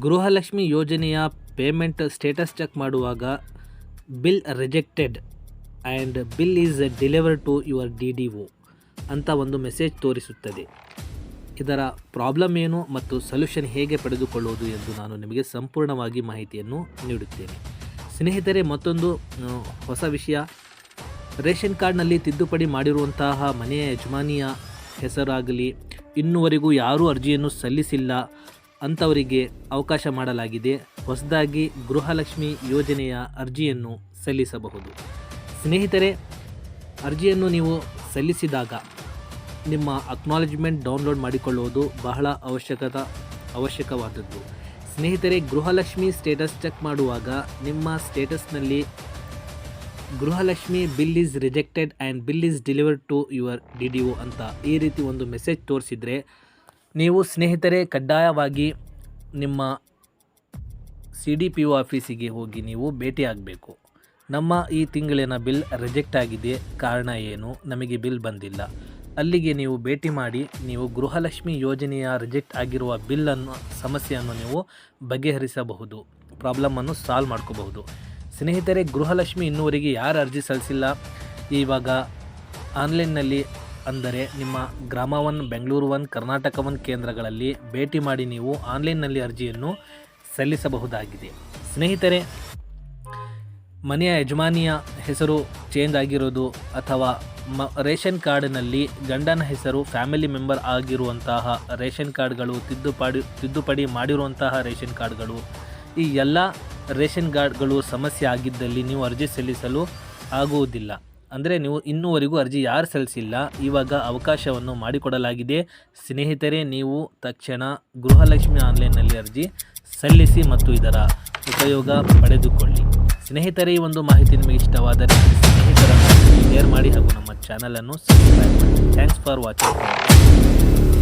ಗೃಹಲಕ್ಷ್ಮಿ ಯೋಜನೆಯ payment status check ಮಾಡುವಾಗ bill rejected and bill is delivered to your DDO ಅಂತ ಒಂದು ಮೆಸೇಜ್ ತೋರಿಸುತ್ತದೆ. ಇದರ ಪ್ರಾಬ್ಲಮ್ ಏನು ಮತ್ತು ಸೊಲ್ಯೂಷನ್ ಹೇಗೆ ಪಡೆದುಕೊಳ್ಳುವುದು ಎಂದು ನಾನು ನಿಮಗೆ ಸಂಪೂರ್ಣವಾಗಿ ಮಾಹಿತಿಯನ್ನು ನೀಡುತ್ತೇನೆ. ಸ್ನೇಹಿತರೆ, ಮತ್ತೊಂದು ಹೊಸ ವಿಷಯ, ರೇಷನ್ ಕಾರ್ಡ್ನಲ್ಲಿ ತಿದ್ದುಪಡಿ ಮಾಡಿರುವಂತಹ ಮನೆಯ ಯಜಮಾನಿಯ ಹೆಸರಾಗಲಿ ಇನ್ನುವರೆಗೂ ಯಾರೂ ಅರ್ಜಿಯನ್ನು ಸಲ್ಲಿಸಿಲ್ಲ ಅಂಥವರಿಗೆ ಅವಕಾಶ ಮಾಡಲಾಗಿದೆ. ಹೊಸದಾಗಿ ಗೃಹಲಕ್ಷ್ಮಿ ಯೋಜನೆಯ ಅರ್ಜಿಯನ್ನು ಸಲ್ಲಿಸಬಹುದು. ಸ್ನೇಹಿತರೆ, ಅರ್ಜಿಯನ್ನು ನೀವು ಸಲ್ಲಿಸಿದಾಗ ನಿಮ್ಮ ಅಕ್ನಾಲೆಜ್ಮೆಂಟ್ ಡೌನ್ಲೋಡ್ ಮಾಡಿಕೊಳ್ಳುವುದು ಬಹಳ ಅವಶ್ಯಕವಾದದ್ದು. ಸ್ನೇಹಿತರೆ, ಗೃಹಲಕ್ಷ್ಮಿ ಸ್ಟೇಟಸ್ ಚೆಕ್ ಮಾಡುವಾಗ ನಿಮ್ಮ ಸ್ಟೇಟಸ್ನಲ್ಲಿ Gruhalakshmi bill is rejected and bill is delivered to your DDO ಅಂತ ಈ ರೀತಿ ಒಂದು ಮೆಸೇಜ್ ತೋರಿಸಿದರೆ ನೀವು ಸ್ನೇಹಿತರೆ ಕಡ್ಡಾಯವಾಗಿ ನಿಮ್ಮ CDPO ಆಫೀಸಿಗೆ ಹೋಗಿ ನೀವು ಭೇಟಿಯಾಗಬೇಕು. ನಮ್ಮ ಈ ತಿಂಗಳಿನ ಬಿಲ್ ರಿಜೆಕ್ಟ್ ಆಗಿದೆ, ಕಾರಣ ಏನು, ನಮಗೆ ಬಿಲ್ ಬಂದಿಲ್ಲ. ಅಲ್ಲಿಗೆ ನೀವು ಭೇಟಿ ಮಾಡಿ ನೀವು ಗೃಹಲಕ್ಷ್ಮಿ ಯೋಜನೆಯ ರಿಜೆಕ್ಟ್ ಆಗಿರುವ ಬಿಲ್ಲನ್ನು ಸಮಸ್ಯೆಯನ್ನು ನೀವು ಬಗೆಹರಿಸಬಹುದು, ಪ್ರಾಬ್ಲಮನ್ನು ಸಾಲ್ವ್ ಮಾಡ್ಕೋಬಹುದು. ಸ್ನೇಹಿತರೆ, ಗೃಹಲಕ್ಷ್ಮಿ ಇನ್ನೂವರೆಗೆ ಯಾರು ಅರ್ಜಿ ಸಲ್ಲಿಸಿಲ್ಲ, ಇವಾಗ ಆನ್ಲೈನ್ನಲ್ಲಿ ಅಂದರೆ ನಿಮ್ಮ ಗ್ರಾಮ 1, ಬೆಂಗಳೂರು 1, ಕರ್ನಾಟಕ 1 ಕೇಂದ್ರಗಳಲ್ಲಿ ಭೇಟಿ ಮಾಡಿ ನೀವು ಆನ್ಲೈನ್ನಲ್ಲಿ ಅರ್ಜಿಯನ್ನು ಸಲ್ಲಿಸಬಹುದಾಗಿದೆ. ಸ್ನೇಹಿತರೆ, ಮನೆಯ ಯಜಮಾನಿಯ ಹೆಸರು ಚೇಂಜ್ ಆಗಿರೋದು ಅಥವಾ ರೇಷನ್ ಕಾರ್ಡ್ನಲ್ಲಿ ಗಂಡನ ಹೆಸರು ಫ್ಯಾಮಿಲಿ ಮೆಂಬರ್ ಆಗಿರುವಂತಹ ರೇಷನ್ ಕಾರ್ಡ್ಗಳು, ತಿದ್ದುಪಡಿ ಮಾಡಿರುವಂತಹ ರೇಷನ್ ಕಾರ್ಡ್ಗಳು, ಈ ಎಲ್ಲ ರೇಷನ್ ಕಾರ್ಡ್ಗಳು ಸಮಸ್ಯೆ ಆಗಿದ್ದಲ್ಲಿ ನೀವು ಅರ್ಜಿ ಸಲ್ಲಿಸಲು ಆಗುವುದಿಲ್ಲ. ಅಂದರೆ ನೀವು ಇನ್ನೂವರೆಗೂ ಅರ್ಜಿ ಯಾರು ಸಲ್ಲಿಸಿಲ್ಲ, ಇವಾಗ ಅವಕಾಶವನ್ನು ಮಾಡಿಕೊಡಲಾಗಿದೆ. ಸ್ನೇಹಿತರೆ, ನೀವು ತಕ್ಷಣ ಗೃಹಲಕ್ಷ್ಮಿ ಆನ್ಲೈನ್ನಲ್ಲಿ ಅರ್ಜಿ ಸಲ್ಲಿಸಿ ಮತ್ತು ಇದರ ಉಪಯೋಗ ಪಡೆದುಕೊಳ್ಳಿ. ಸ್ನೇಹಿತರೆ, ಈ ಒಂದು ಮಾಹಿತಿ ನಿಮಗೆ ಇಷ್ಟವಾದರೆ ಸ್ನೇಹಿತರನ್ನು ಶೇರ್ ಮಾಡಿ ಹಾಗೂ ನಮ್ಮ ಚಾನಲನ್ನು ಸಬ್ಸ್ಕ್ರೈಬ್ ಮಾಡಿ. Thanks for watching.